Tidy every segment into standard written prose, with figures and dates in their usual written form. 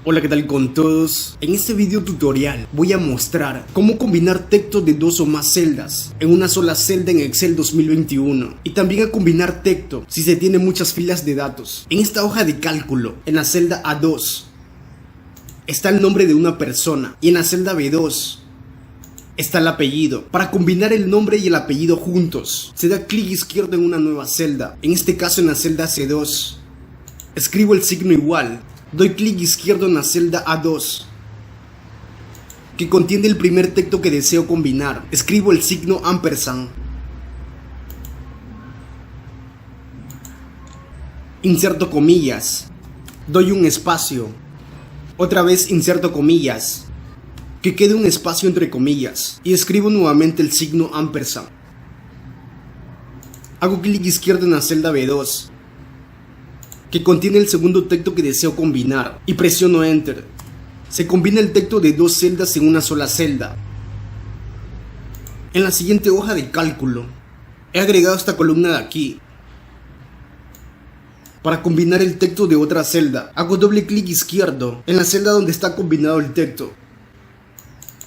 Hola, ¿qué tal con todos? En este video tutorial voy a mostrar cómo combinar textos de dos o más celdas en una sola celda en Excel 2021 y también a combinar texto si se tiene muchas filas de datos. En esta hoja de cálculo, en la celda A2 está el nombre de una persona y en la celda B2 está el apellido. Para combinar el nombre y el apellido juntos, se da clic izquierdo en una nueva celda, en este caso en la celda C2. Escribo el signo igual. Doy clic izquierdo en la celda A2, que contiene el primer texto que deseo combinar. Escribo el signo ampersand. Inserto comillas. Doy un espacio. Otra vez inserto comillas. Que quede un espacio entre comillas. Y escribo nuevamente el signo ampersand. Hago clic izquierdo en la celda B2, que contiene el segundo texto que deseo combinar, y presiono Enter. Se combina el texto de dos celdas en una sola celda. En la siguiente hoja de cálculo, he agregado esta columna de aquí. Para combinar el texto de otra celda, hago doble clic izquierdo en la celda donde está combinado el texto.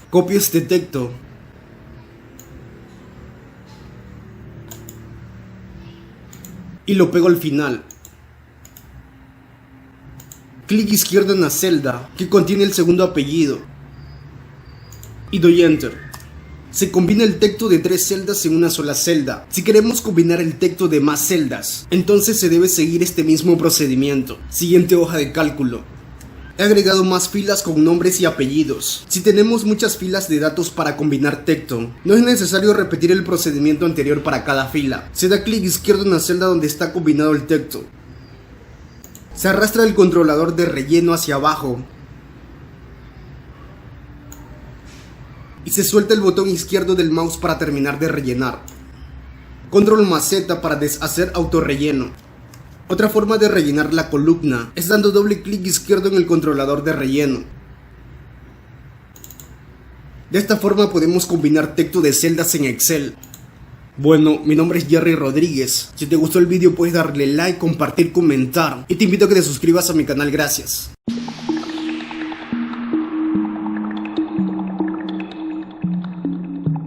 Copio este texto y lo pego al final. Clic izquierdo en la celda que contiene el segundo apellido y doy Enter. Se combina el texto de tres celdas en una sola celda. Si queremos combinar el texto de más celdas, entonces se debe seguir este mismo procedimiento. Siguiente hoja de cálculo. He agregado más filas con nombres y apellidos. Si tenemos muchas filas de datos para combinar texto, no es necesario repetir el procedimiento anterior para cada fila. Se da clic izquierdo en la celda donde está combinado el texto. Se arrastra el controlador de relleno hacia abajo y se suelta el botón izquierdo del mouse para terminar de rellenar. Control más Z para deshacer autorrelleno. Otra forma de rellenar la columna es dando doble clic izquierdo en el controlador de relleno. De esta forma podemos combinar texto de celdas en Excel. Bueno, mi nombre es Jerry Rodríguez. Si te gustó el vídeo puedes darle like, compartir, comentar y te invito a que te suscribas a mi canal. Gracias.